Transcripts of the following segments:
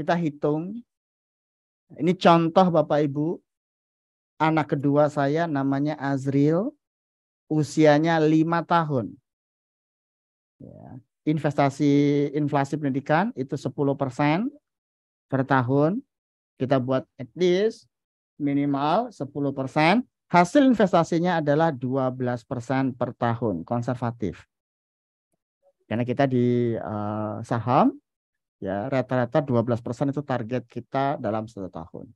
kita hitung. Ini contoh Bapak Ibu. Anak kedua saya namanya Azril. Usianya 5 tahun. Ya. Investasi inflasi pendidikan itu 10% per tahun. Kita buat at least minimal 10%. Hasil investasinya adalah 12% per tahun. Konservatif. Karena kita di saham, ya rata-rata 12% itu target kita dalam 1 tahun.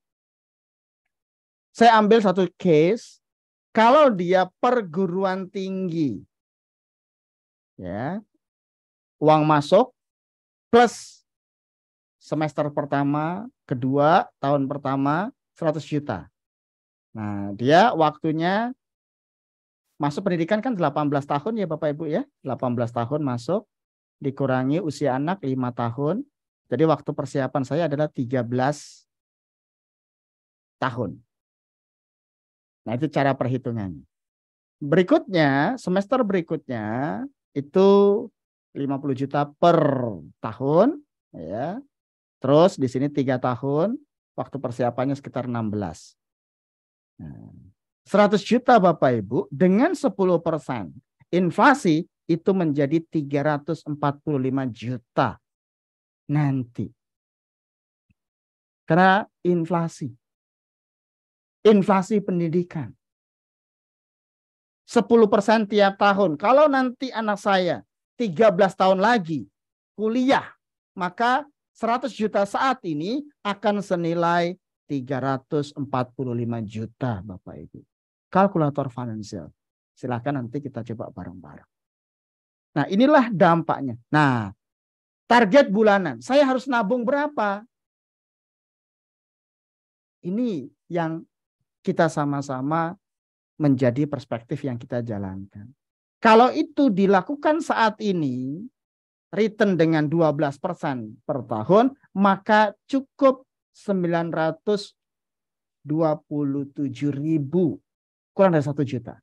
Saya ambil satu case, kalau dia perguruan tinggi, ya uang masuk plus semester pertama, kedua, tahun pertama 100 juta. Nah, dia waktunya masuk pendidikan kan 18 tahun ya Bapak Ibu ya. 18 tahun masuk, dikurangi usia anak 5 tahun. Jadi waktu persiapan saya adalah 13 tahun. Nah, itu cara perhitungannya. Berikutnya, semester berikutnya itu 50 juta per tahun, ya. Terus di sini 3 tahun, waktu persiapannya sekitar 16. Nah, 100 juta Bapak Ibu dengan 10% inflasi itu menjadi 345 juta nanti. Karena inflasi pendidikan. 10% tiap tahun. Kalau nanti anak saya 13 tahun lagi kuliah, maka 100 juta saat ini akan senilai 345 juta Bapak Ibu. Kalkulator finansial. Silakan nanti kita coba bareng-bareng. Nah, inilah dampaknya. Nah, target bulanan. Saya harus nabung berapa? Ini yang kita sama-sama menjadi perspektif yang kita jalankan. Kalau itu dilakukan saat ini, return dengan 12% per tahun, maka cukup 927.000, kurang dari 1 juta.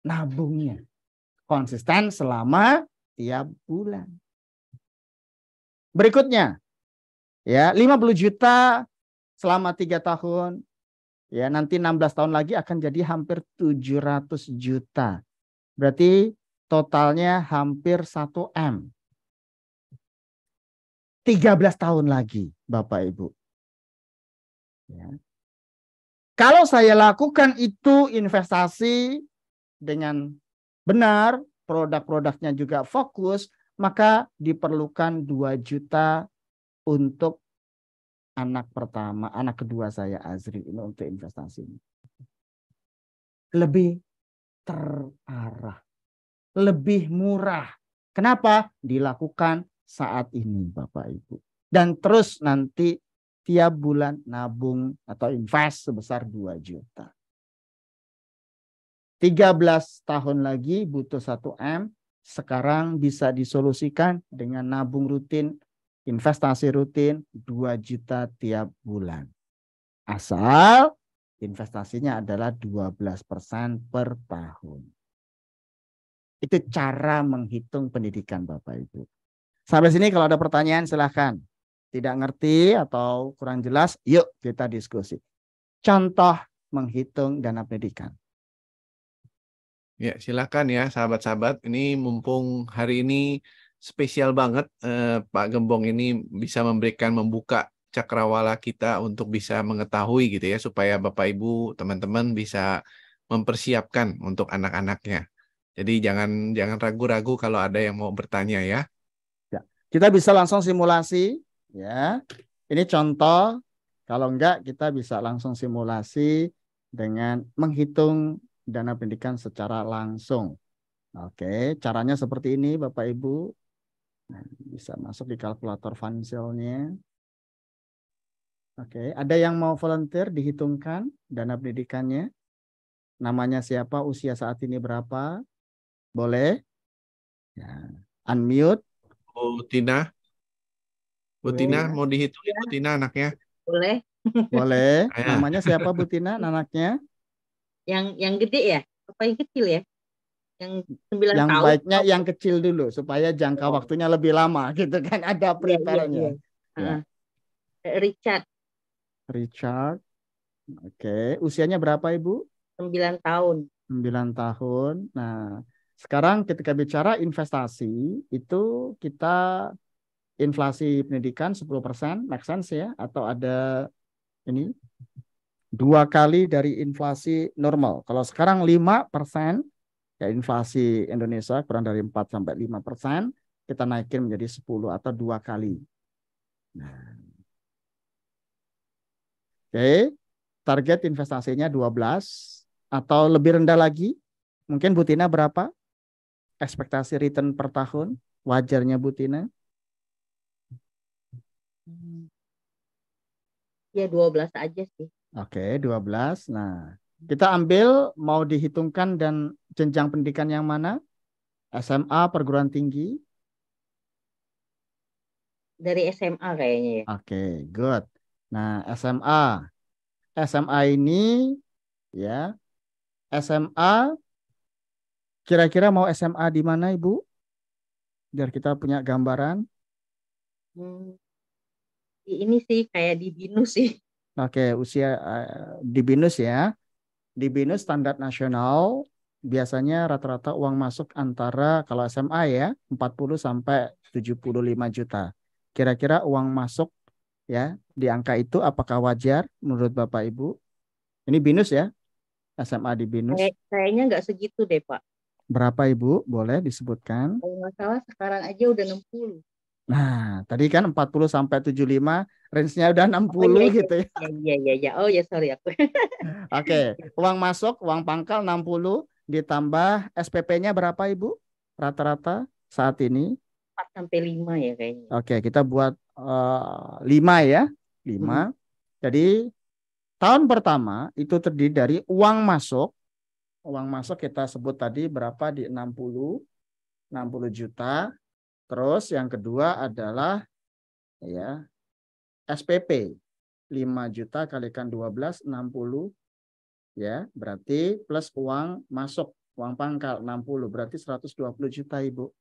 Nabungnya konsisten selama tiap bulan. Berikutnya, ya 50 juta selama 3 tahun. Ya, nanti 16 tahun lagi akan jadi hampir 700 juta. Berarti totalnya hampir 1 M. 13 tahun lagi, Bapak Ibu. Ya. Kalau saya lakukan itu investasi dengan benar, produk-produknya juga fokus, maka diperlukan 2 juta untuk anak pertama, anak kedua saya Azri ini untuk investasi. Lebih terarah, lebih murah. Kenapa? Dilakukan saat ini Bapak Ibu. Dan terus nanti tiap bulan nabung atau invest sebesar 2 juta. 13 tahun lagi butuh 1 M. Sekarang bisa disolusikan dengan nabung rutin, investasi rutin 2 juta tiap bulan. Asal investasinya adalah 12% per tahun. Itu cara menghitung pendidikan Bapak Ibu. Sampai sini kalau ada pertanyaan silahkan. Tidak ngerti atau kurang jelas, yuk kita diskusi. Contoh menghitung dana pendidikan. Ya, silakan ya sahabat-sahabat. Ini mumpung hari ini spesial banget, Pak Gembong ini bisa membuka cakrawala kita untuk bisa mengetahui gitu ya, supaya Bapak Ibu teman-teman bisa mempersiapkan untuk anak-anaknya. Jadi jangan ragu-ragu kalau ada yang mau bertanya ya. Ya, kita bisa langsung simulasi ya. Ini contoh, kalau enggak kita bisa langsung simulasi dengan menghitung dana pendidikan secara langsung. Oke, caranya seperti ini Bapak Ibu. Nah, bisa masuk di kalkulator finansialnya. Oke, ada yang mau volunteer dihitungkan dana pendidikannya? Namanya siapa, usia saat ini berapa? Boleh? Ya, unmute. Bu Tina. Bu Tina mau dihitung ya, Bu Tina anaknya? Boleh. Boleh. Ya. Namanya siapa Bu Tina anaknya? Yang gede ya? Apa yang kecil ya? Yang 9 Yang tahun. baiknya yang kecil dulu supaya jangka waktunya lebih lama gitu kan, ada prepare-nya. Ya, Richard, Richard. Oke, usianya berapa Ibu? 9 tahun. 9 tahun. Nah, sekarang ketika bicara investasi, itu kita inflasi pendidikan 10%, make sense ya? Atau ada ini 2 kali dari inflasi normal. Kalau sekarang 5%, ya inflasi Indonesia kurang dari 4-5%, kita naikin menjadi 10 atau 2 kali. Nah, oke, target investasinya 12 atau lebih rendah lagi. Mungkin Bu Tina berapa? Ekspektasi return per tahun wajarnya Bu Tina? Ya 12 aja sih. Oke, 12. Nah, kita ambil mau dihitungkan dan jenjang pendidikan yang mana? SMA, perguruan tinggi? Dari SMA kayaknya ya. Oke, good. Nah, SMA. SMA ini ya, SMA kira-kira mau SMA di mana Ibu? Biar kita punya gambaran. Hmm, Ini sih kayak di BINUS sih. Oke, usia di BINUS ya. Di BINUS standar nasional biasanya rata-rata uang masuk antara kalau SMA ya 40 sampai 75 juta. Kira-kira uang masuk ya di angka itu apakah wajar menurut Bapak Ibu? Ini BINUS ya, SMA di BINUS. Kayaknya nggak segitu deh Pak. Berapa Ibu? Boleh disebutkan? Kalau nggak salah sekarang aja udah 60. Nah, tadi kan 40 sampai 75, range-nya udah Oh iya 60 iya gitu ya. iya. Oh ya sorry aku. Oke, uang masuk, uang pangkal 60 ditambah SPP-nya berapa Ibu? Rata-rata saat ini. 4 sampai 5 ya kayaknya. Oke, kita buat 5 ya. 5. Jadi tahun pertama itu terdiri dari uang masuk. Uang masuk kita sebut tadi berapa di 60 juta. Terus yang kedua adalah ya SPP 5 juta kalikan 12 60 ya, berarti plus uang masuk, uang pangkal 60 berarti 120 juta Ibu.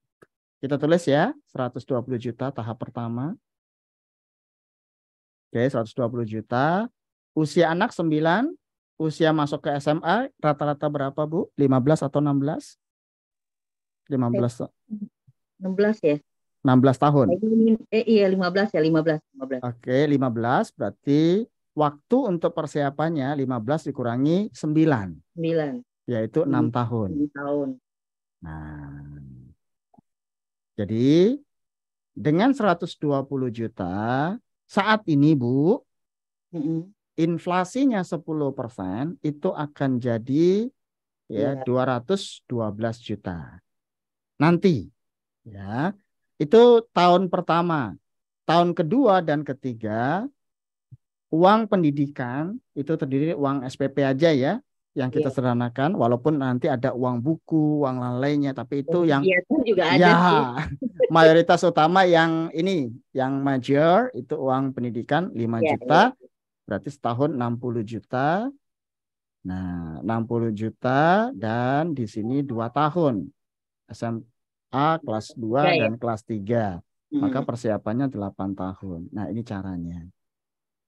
Kita tulis ya, 120 juta tahap pertama. Oke, 120 juta. Usia anak 9, usia masuk ke SMA rata-rata berapa Bu? 15 atau 16? 15 16 ya. 16 tahun. Iya 15 ya 15. Oke, 15 berarti waktu untuk persiapannya 15 dikurangi 9, 9. yaitu 6 tahun. 6 tahun. Nah, jadi dengan 120 juta saat ini Bu, inflasinya 10% itu akan jadi ya 212 juta. Nanti ya, itu tahun pertama. Tahun kedua dan ketiga uang pendidikan itu terdiri uang SPP aja ya yang kita sederhanakan, walaupun nanti ada uang buku, uang lainnya, tapi itu yang juga ada ya sih. mayoritas utama yang ini, yang major itu uang pendidikan 5 juta, berarti setahun 60 juta. Nah, 60 juta dan di sini 2 tahun. SMA kelas 2 dan kelas 3. Maka persiapannya 8 tahun. Nah, ini caranya.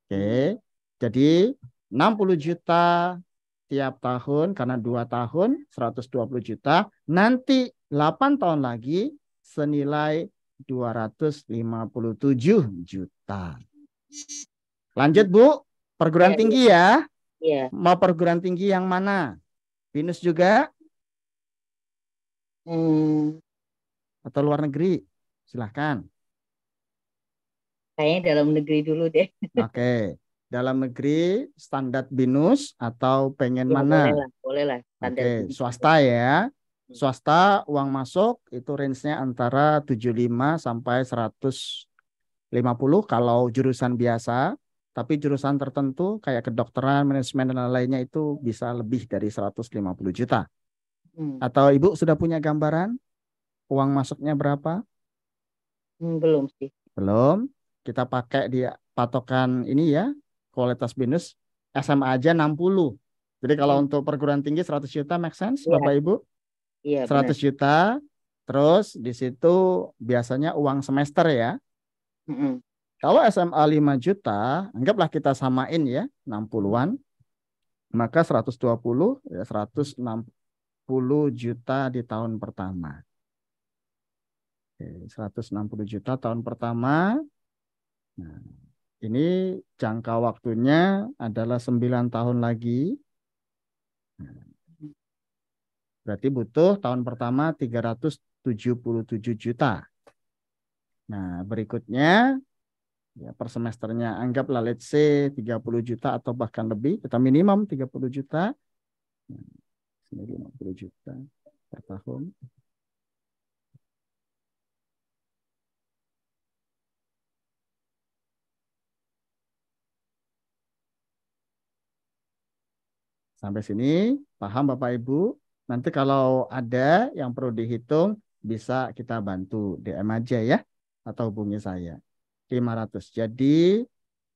Oke. Jadi 60 juta tiap tahun karena 2 tahun 120 juta. Nanti 8 tahun lagi senilai 257 juta. Lanjut Bu, perguruan tinggi ya. Mau perguruan tinggi yang mana? BINUS juga? Atau luar negeri? Silahkan. Kayaknya dalam negeri dulu deh. Oke. Dalam negeri standar BINUS atau pengen Ya, mana? boleh lah. Oke, swasta ya. Swasta uang masuk itu range-nya antara 75 sampai 150 kalau jurusan biasa. Tapi jurusan tertentu kayak kedokteran, manajemen dan lainnya itu bisa lebih dari 150 juta. Atau Ibu sudah punya gambaran uang masuknya berapa? Belum sih. Belum. Kita pakai di patokan ini ya, kualitas BINUS SMA aja 60. Jadi kalau untuk perguruan tinggi 100 juta make sense Bapak Ibu? Iya, 100 juta. Terus di situ biasanya uang semester ya. Kalau SMA 5 juta, anggaplah kita samain ya, 60-an, maka 120 ya 160 juta di tahun pertama. Oke, 160 juta tahun pertama. Nah, ini jangka waktunya adalah 9 tahun lagi. Berarti butuh tahun pertama 377 juta. Nah, berikutnya ya per semesternya anggaplah let's say 30 juta atau bahkan lebih, kita minimum 30 juta. Nah, 50 juta per tahun. Sampai sini paham Bapak Ibu? Nanti kalau ada yang perlu dihitung bisa kita bantu DM aja ya atau hubungi saya. 500. Jadi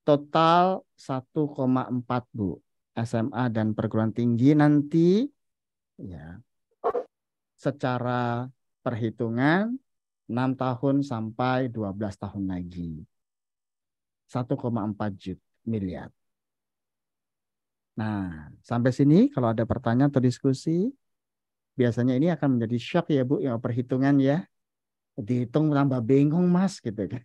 total 1,4 Bu. SMA dan perguruan tinggi nanti ya secara perhitungan 6 tahun sampai 12 tahun lagi. 1,4 miliar. Nah, sampai sini kalau ada pertanyaan atau diskusi, biasanya ini akan menjadi shock ya Bu, ya perhitungan ya. Dihitung tambah bingung Mas gitu kan.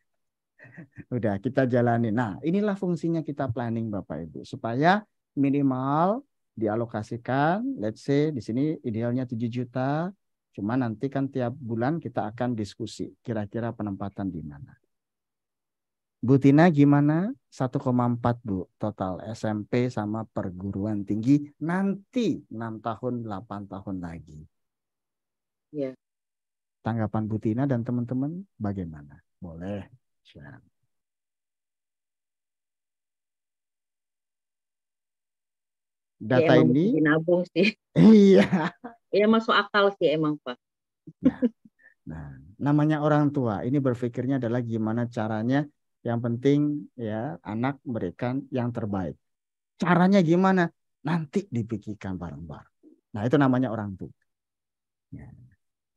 Udah kita jalani. Nah, inilah fungsinya kita planning Bapak Ibu supaya minimal dialokasikan, let's say di sini idealnya 7 juta, cuma nanti kan tiap bulan kita akan diskusi kira-kira penempatan di mana. Bu Tina gimana? 1,4 Bu total SMP sama perguruan tinggi nanti 6 tahun 8 tahun lagi. Ya. Tanggapan Bu Tina dan teman-teman bagaimana? Boleh share. Data Ya, emang ini mesti nabung sih. iya. Ya masuk akal sih emang Pak. Nah, namanya orang tua ini berpikirnya adalah gimana caranya. Yang penting ya anak memberikan yang terbaik. Caranya gimana? Nanti dipikirkan bareng-bareng. Nah, itu namanya orang tua. Ya.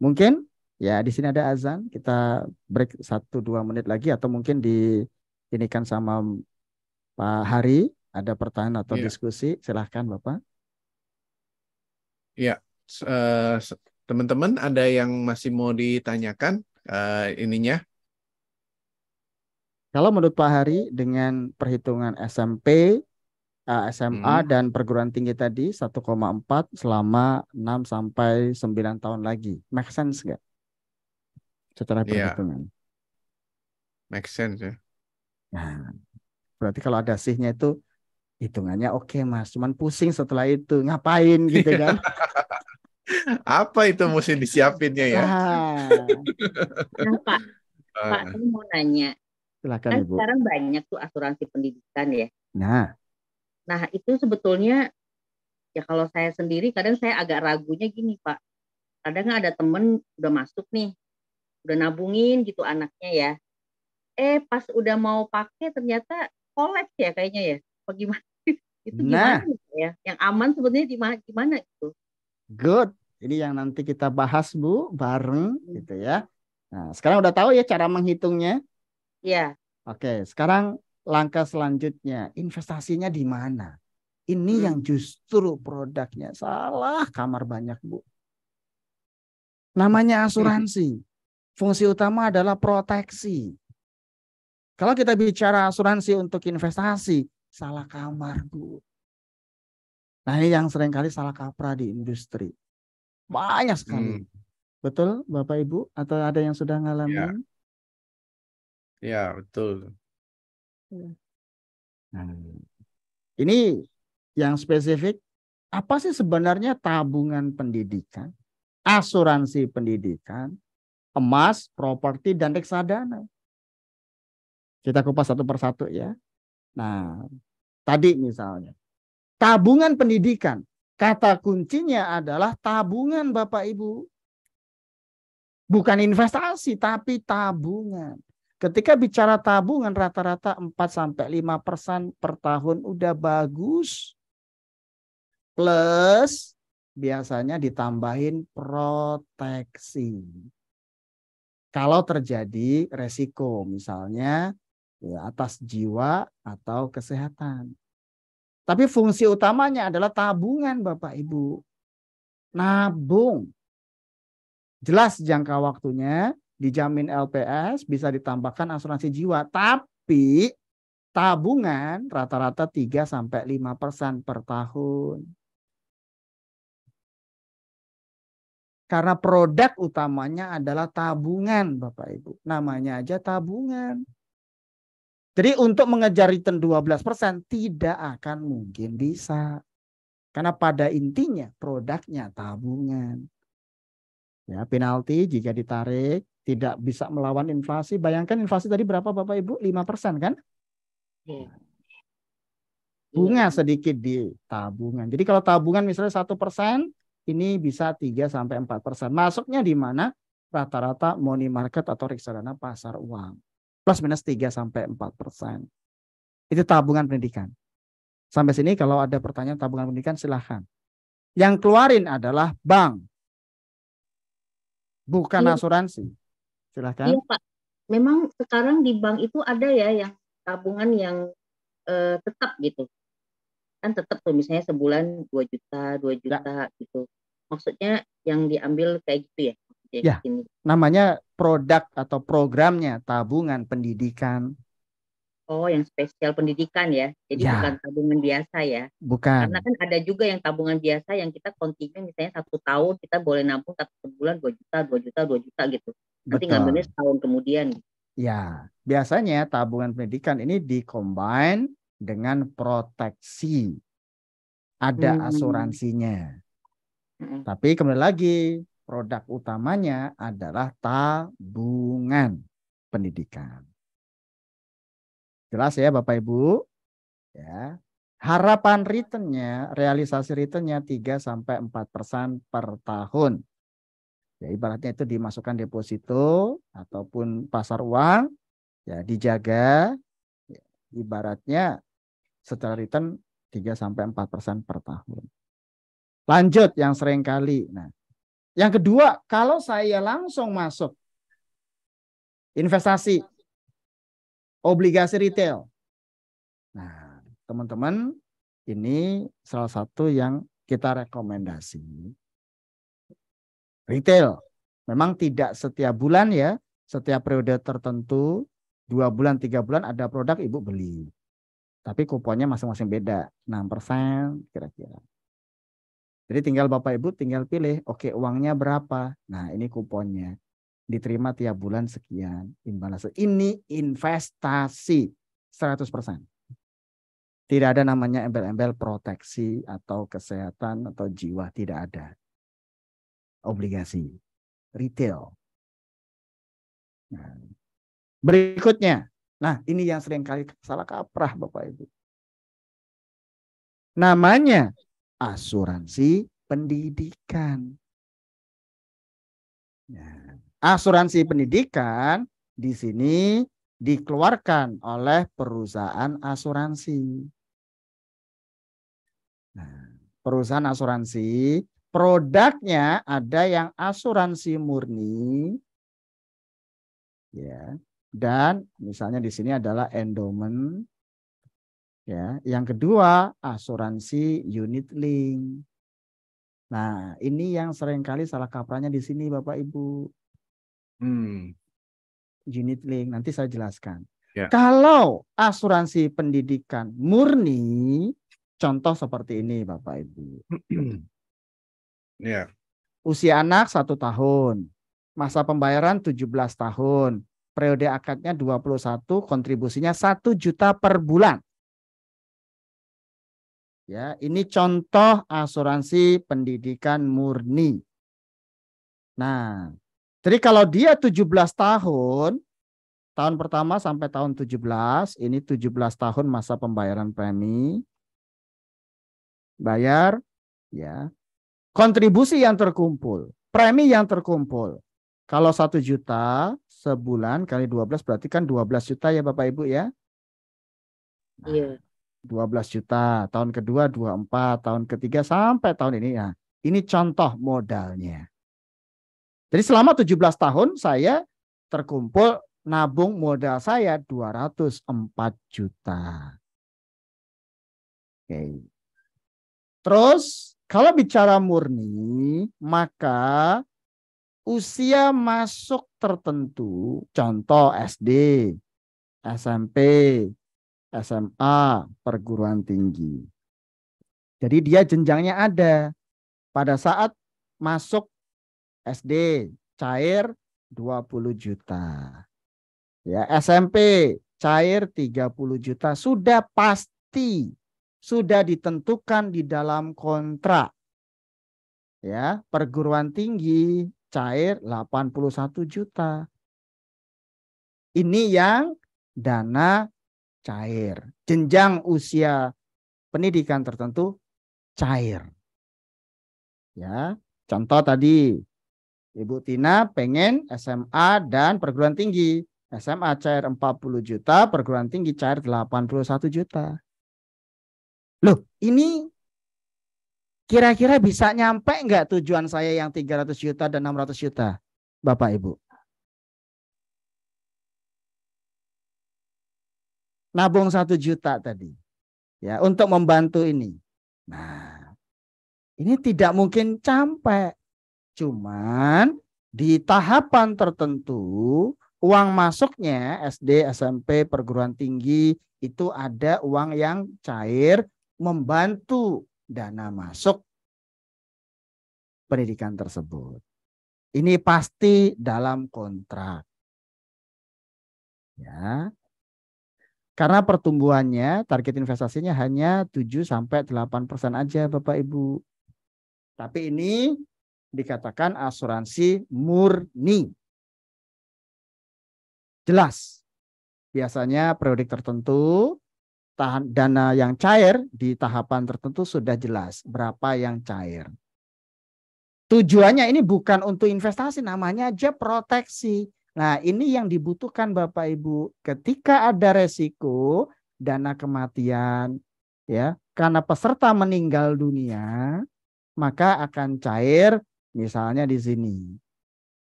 Mungkin ya di sini ada azan, kita break 1-2 menit lagi atau mungkin ini kan sama Pak Hari ada pertanyaan atau Iya. diskusi, silahkan Bapak. Ya, teman-teman ada yang masih mau ditanyakan ininya? Kalau menurut Pak Hari dengan perhitungan SMP, SMA dan perguruan tinggi tadi 1,4 selama 6 sampai 9 tahun lagi. Make sense nggak? Secara Iya, perhitungan. make sense ya. Nah, berarti kalau ada sihnya itu hitungannya oke Mas. Cuman pusing setelah itu. Ngapain gitu kan? Apa itu mesti disiapinnya ya? Nah Pak, saya mau nanya. Silakan Kan Ibu. sekarang banyak tuh asuransi pendidikan ya. Nah, itu sebetulnya ya kalau saya sendiri kadang saya agak ragunya gini Pak. Kadang ada temen udah masuk nih, udah nabungin gitu anaknya ya. Pas udah mau pakai ternyata kolaps ya kayaknya ya. Apa gimana? Itu gimana ya? Yang aman sebetulnya gimana itu? Good. Ini yang nanti kita bahas Bu bareng gitu ya. Nah, sekarang udah tahu ya cara menghitungnya? Iya. Oke, sekarang langkah selanjutnya investasinya di mana? Ini yang justru produknya salah kamar banyak Bu. Namanya asuransi. Fungsi utama adalah proteksi. Kalau kita bicara asuransi untuk investasi, salah kamar Bu. Nah ini yang seringkali salah kaprah di industri. Banyak sekali. Betul Bapak Ibu? Atau ada yang sudah ngalamin? Ya, betul. Nah, ini yang spesifik. Apa sih sebenarnya tabungan pendidikan, asuransi pendidikan, emas, properti, dan reksadana? Kita kupas satu persatu ya. Nah, tadi misalnya. Tabungan pendidikan. Kata kuncinya adalah tabungan Bapak Ibu. Bukan investasi, tapi tabungan. Ketika bicara tabungan rata-rata 4-5% per tahun udah bagus. Plus biasanya ditambahin proteksi. Kalau terjadi resiko, misalnya ya, atas jiwa atau kesehatan. Tapi fungsi utamanya adalah tabungan Bapak Ibu. Nabung. Jelas jangka waktunya, dijamin LPS, bisa ditambahkan asuransi jiwa. Tapi tabungan rata-rata 3-5% per tahun. Karena produk utamanya adalah tabungan Bapak Ibu. Namanya aja tabungan. Jadi untuk mengejar return 12% tidak akan mungkin bisa. Karena pada intinya produknya tabungan. Ya, penalti jika ditarik tidak bisa melawan inflasi. Bayangkan inflasi tadi berapa Bapak Ibu? 5% kan? Bunga sedikit di tabungan. Jadi kalau tabungan misalnya 1%, ini bisa 3-4%. Masuknya di mana? Rata-rata money market atau reksadana pasar uang. Plus minus 3-4%. Itu tabungan pendidikan. Sampai sini kalau ada pertanyaan tabungan pendidikan silahkan. Yang keluarin adalah bank. Bukan asuransi. Silahkan. Iya Pak. Memang sekarang di bank itu ada ya yang tabungan yang tetap gitu. Kan tetap tuh misalnya sebulan 2 juta, 2 juta gitu. Maksudnya yang diambil kayak gitu ya? Ya, namanya produk atau programnya tabungan pendidikan. Oh, yang spesial pendidikan ya? Jadi bukan tabungan biasa ya? Bukan. Karena kan ada juga yang tabungan biasa yang kita kontinu misalnya 1 tahun kita boleh nabung 1 bulan 2 juta, 2 juta, 2 juta gitu. Nanti ngambilnya setahun kemudian. Ya, biasanya tabungan pendidikan ini dikombin dengan proteksi. Ada asuransinya. Tapi kembali lagi, produk utamanya adalah tabungan pendidikan. Jelas ya Bapak Ibu? Ya. Harapan returnnya, realisasi returnnya 3-4% per tahun. Ya, ibaratnya itu dimasukkan deposito ataupun pasar uang, ya dijaga. Ya, ibaratnya secara return 3-4% per tahun. Lanjut yang sering kali. Nah, yang kedua, kalau saya langsung masuk investasi obligasi retail. Nah, teman-teman, ini salah satu yang kita rekomendasi. Retail. Memang tidak setiap bulan ya, setiap periode tertentu, 2 bulan, 3 bulan ada produk Ibu beli. Tapi kuponnya masing-masing beda, 6% kira-kira. Jadi tinggal Bapak Ibu tinggal pilih, oke uangnya berapa. Nah ini kuponnya. Diterima tiap bulan sekian. Imbalan. Ini investasi 100%. Tidak ada namanya embel-embel proteksi atau kesehatan atau jiwa. Tidak ada. Obligasi. Retail. Nah, berikutnya. Nah ini yang sering kali salah kaprah Bapak Ibu. Namanya asuransi pendidikan. Ya. Asuransi pendidikan di sini dikeluarkan oleh perusahaan asuransi. Nah, perusahaan asuransi produknya ada yang asuransi murni, ya, dan misalnya di sini adalah endowment. Ya, yang kedua asuransi unit link. Nah, ini yang seringkali salah kaprahnya di sini Bapak Ibu. Unit link, nanti saya jelaskan. Ya. Kalau asuransi pendidikan murni, contoh seperti ini Bapak Ibu. Ya. Usia anak 1 tahun, masa pembayaran 17 tahun, periode akadnya 21, kontribusinya 1 juta per bulan. Ya, ini contoh asuransi pendidikan murni. Nah, jadi kalau dia 17 tahun, tahun pertama sampai tahun 17, ini 17 tahun masa pembayaran premi. Bayar, ya. Kontribusi yang terkumpul, premi yang terkumpul. Kalau 1 juta sebulan kali 12 berarti kan 12 juta ya Bapak Ibu ya. Nah, iya. 12 juta, tahun kedua 24, tahun ketiga sampai tahun ini ya. Ini contoh modalnya. Jadi selama 17 tahun saya terkumpul nabung modal saya 204 juta. Oke. Terus kalau bicara murni, maka usia masuk tertentu, contoh SD, SMP, SMA, perguruan tinggi. Jadi dia jenjangnya ada. Pada saat masuk SD, cair 20 juta. Ya, SMP, cair 30 juta. Sudah pasti, sudah ditentukan di dalam kontrak. Ya, perguruan tinggi cair 81 juta. Ini yang dana cair. Jenjang usia pendidikan tertentu cair. Ya, contoh tadi Ibu Tina pengen SMA dan perguruan tinggi. SMA cair 40 juta, perguruan tinggi cair 81 juta. Loh, ini kira-kira bisa nyampe nggak tujuan saya yang 300 juta dan 600 juta, Bapak Ibu? Nabung 1 juta tadi, ya, untuk membantu ini. Nah, ini tidak mungkin sampai. Cuman di tahapan tertentu, uang masuknya SD, SMP, perguruan tinggi itu ada uang yang cair membantu dana masuk pendidikan tersebut. Ini pasti dalam kontrak. Ya. Karena pertumbuhannya, target investasinya hanya 7-8% aja Bapak Ibu. Tapi ini dikatakan asuransi murni. Jelas. Biasanya periodik tertentu, dana yang cair di tahapan tertentu sudah jelas berapa yang cair. Tujuannya ini bukan untuk investasi, namanya aja proteksi. Nah, ini yang dibutuhkan Bapak Ibu. Ketika ada resiko dana kematian, ya, karena peserta meninggal dunia, maka akan cair misalnya di sini.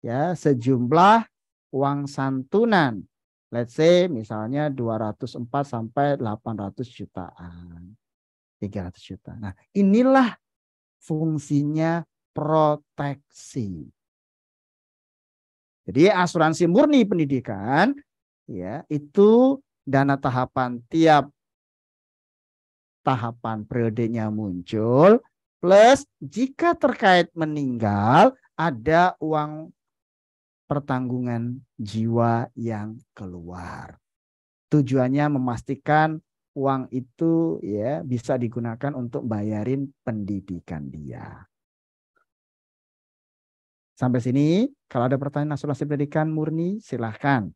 Ya, sejumlah uang santunan. Let's say misalnya 204 sampai 800 jutaan. 300 juta. Nah, inilah fungsinya proteksi. Jadi asuransi murni pendidikan, ya, itu dana tahapan tiap tahapan periodenya muncul, plus jika terkait meninggal ada uang pertanggungan jiwa yang keluar. Tujuannya memastikan uang itu ya bisa digunakan untuk bayarin pendidikan dia. Sampai sini, kalau ada pertanyaan asuransi pendidikan murni, silahkan.